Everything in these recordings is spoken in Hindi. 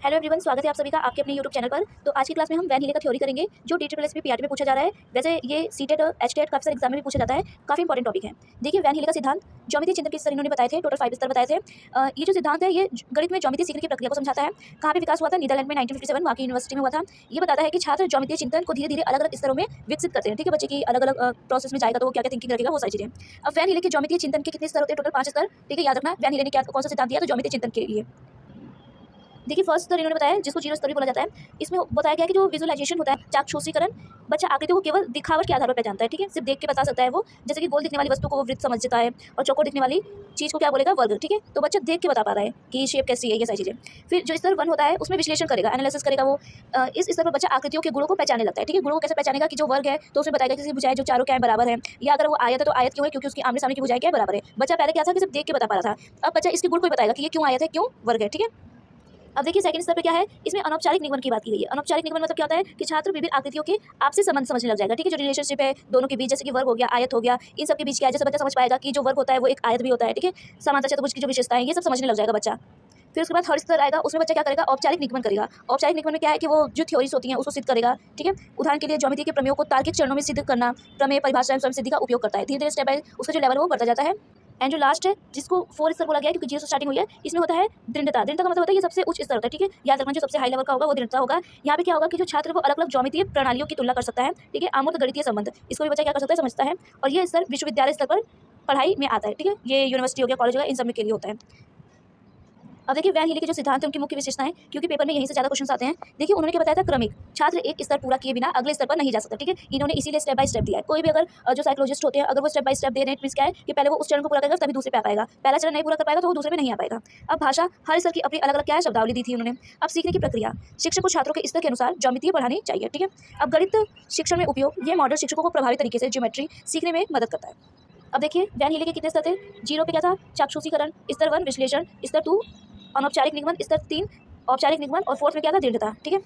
हेलो एवरीवन, स्वागत है आप सभी का आपके अपने यूट्यूब चैनल पर। तो आज की क्लास में हम वैन हीले का थ्योरी करेंगे जो DSSS पीआरटी में पूछा जा रहा है। वैसे ये सीटेट एचटेट काफी सारे एग्जाम में भी पूछा जाता है, काफी इंपॉर्टेंट टॉपिक है। देखिए वैन हीले का सिद्धांत ज्योमेट्री चिंतन के स्तर इन्होंने बताए थे, टोटल 5 स्तर बताए थे। ये जो सिद्धांत है ये गणित में ज्योमेट्री सीखने की प्रक्रिया को समझाता है। कहाँ पे विकास हुआ था? नीदरलैंड में 1957 वहाँ की यूनिवर्सिटी में हुआ था। ये बताता है कि छात्र ज्योमेट्री चिंतन को धीरे धीरे अलग अलग स्तरों में विकसित करते हैं। ठीक है, बच्चे की अलग अलग प्रोसेस में जाएगा तो वो क्या क्या थिंकिंग रखेगा, वो सारी चीजें। अब वैन हीले के ज्योमेट्री चिंतन के कितने स्तर होते हैं? टोटल 5 स्तर। ठीक है, याद रखना वैन हीले ने क्या कौन सा सिद्धांत दिया तो ज्योमेट्री चिंतन के लिए। देखिए फर्स्ट स्तर इन्होंने बताया जिसको जीरो स्तर भी बोला जाता है। इसमें बताया गया कि जो विजुअलाइजेशन होता है, चाक्षुषीकरण, बच्चा आकृति को केवल दिखावट के आधार पर पहचानता है। ठीक है, सिर्फ देख के बता सकता है वो। जैसे कि गोल दिखने वाली वस्तु को वो वृत्त समझता है और चौकोर दिखने वाली चीज़ को क्या बोलेगा? वर्ग। ठीक है, तो बच्चा देख के बता पा रहा है कि शेप कैसी है, ये सारी चीज़ें। फिर जो स्तर 1 होता है उसमें विश्लेषण करेगा, एनालिसिस करेगा वो। इस स्तर पर बच्चा आकृतियों के गुणों को पहचानने लगता है। ठीक है, गुणों को कैसे पहचानेगा कि जो वर्ग है तो उसमें बताएगा कि भुजाएं जो चारों क्या है बराबर है, या अगर वो आयत है तो आयत क्यों है? क्योंकि उसकी आमने सामने की भुजाएं क्या है बराबर है। बच्चा पहले क्या था कि सिर्फ देख के बता पा रहा था, अब बच्चा इसके गुण को ही बताएगा कि ये क्यों आयत है, क्यों वर्ग है। ठीक है, अब देखिए सेकंड स्तर पे क्या है, इसमें अनौपचारिक निगमन की बात की गई है। अनौपचारिक निगमन मतलब क्या होता है कि छात्र विभिन्न आकृतियों के आपसी संबंध समझने लग जाएगा। ठीक है, जो रिलेशनशिप है दोनों के बीच, जैसे कि वर्ग हो गया, आयत हो गया, इन सब के बीच क्या है, जैसे बच्चा समझ पाएगा कि जो वर्ग होता है वो एक आयत भी होता है। ठीक है, समांतर चतुर्भुज की जो विशेषताएं, ये सब समझने लग जाएगा बच्चा। फिर उसके बाद थर्ड स्तर आएगा, उसमें बच्चा क्या करेगा? औपचारिक निगमन करेगा। औपचारिक निगमन में क्या है कि वो जो थ्योरीज होती हैं उसको सिद्ध करेगा। ठीक है, उदाहरण के लिए ज्योमेट्री के प्रमेयों को तार्किक चरणों में सिद्ध करना, प्रमेय, परिभाषा एवं सिद्धि का उपयोग करता है। धीरे धीरे स्टेप बाय उसका जो लेवल है वो बढ़ता जाता है। एंड जो लास्ट है जिसको 4 स्तर बोला गया है क्योंकि जीरो से स्टार्टिंग हुई है, इसमें होता है दृढ़ता। दृढ़ता का मतलब होता है ये सबसे उच्च स्तर होता है। ठीक है, याद रखना जो सबसे हाई लेवल का होगा वो दृढ़ता होगा। यहाँ पे क्या होगा कि जो छात्र वो अलग अलग ज्योमेट्रीय प्रणालियों की तुलना कर सकता है। ठीक है, अमूर्त गणितीय संबंध, इसको भी बच्चा क्या कर सकता है? समझता है। और ये स्तर विश्वविद्यालय स्तर पर पढ़ाई में आता है। ठीक है, ये यूनिवर्सिटी हो गया, कॉलेज हो गया, इन सब के लिए होता है। अब देखिए वैन हीले के जो सिद्धांत है उनकी मुख्य विशेषताएं, क्योंकि पेपर में यहीं से ज़्यादा क्वेश्चन आते हैं। देखिए उन्होंने क्या बताया था? क्रमिक। छात्र एक स्तर पूरा किए बिना अगले स्तर पर नहीं जा सकता। ठीक है, इन्होंने इसीलिए स्टेप बाय स्टेप दिया है। कोई भी अगर जो साइकोलॉजिस्ट होते हैं अगर वो स्टेप बाय स्टेप दे रहे हैं, मींस क्या है कि पहले वो उस चरण को पूरा करेगा तभी दूसरे पे आ पाएगा। पहला चरण नहीं पूरा कर पाएगा तो वो दूसरे पे नहीं आ पाएगा। अब भाषा, हर स्तर की अपनी अलग अलग क्या है शब्दावली दी थी उन्होंने। अब सीखने की प्रक्रिया, शिक्षक को छात्रों के स्तर के अनुसार ज्योमेट्री पढ़ानी चाहिए। ठीक है, अब गणित शिक्षण में उपयोग, ये मॉडल शिक्षकों को प्रभावी तरीके से ज्योमेट्री सीखने में मदद करता है। अब देखिए वैन हीले के कितने स्तर थे? जीरो पे क्या था? चाक्षुषीकरण, स्तर 1 विश्लेषण, स्तर 2 अनौपचारिक निगमन, स्तर 3 औपचारिक निगमन और फोर्थ में क्या था? दृढ़ता। ठीक है,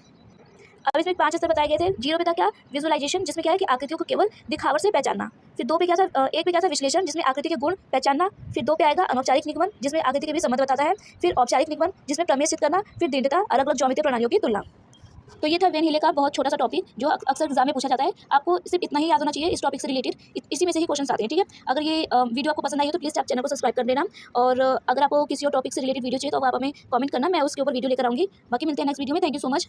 अब इसमें 5 स्तर बताए गए थे। जीरो पे था क्या? विजुअलाइजेशन, जिसमें क्या है कि आकृतियों को केवल दिखावट से पहचानना। फिर 2 पे क्या था? 1 पे क्या था? विश्लेषण, जिसमें आकृति के गुण पहचानना। फिर 2 पे आएगा अनौपचारिक निगमन, जिसमें आकृति के भी संबंध बताता है। फिर औपचारिक निगमन, जिसमें प्रमेय सिद्ध करना। फिर दृढ़ता, अलग अलग ज्योमेट्रीय प्रणालियों की तुलना। तो ये था वैन हीले का बहुत छोटा सा टॉपिक जो अक्सर एग्जाम में पूछा जाता है। आपको सिर्फ इतना ही याद होना चाहिए इस टॉपिक से रिलेटेड, इसी में से ही क्वेश्चन आते हैं। ठीक है, अगर ये वीडियो आपको पसंद आई हो तो प्लीज़ आप चैनल को सब्सक्राइब कर देना। और अगर आपको किसी और टॉपिक से रिलेटेड वीडियो चाहिए तो आप हमें कमेंट करना, मैं उसके ऊपर वीडियो लेकर आऊँगी। बाकी मिलते हैं नेक्स्ट वीडियो में। Thank you so much.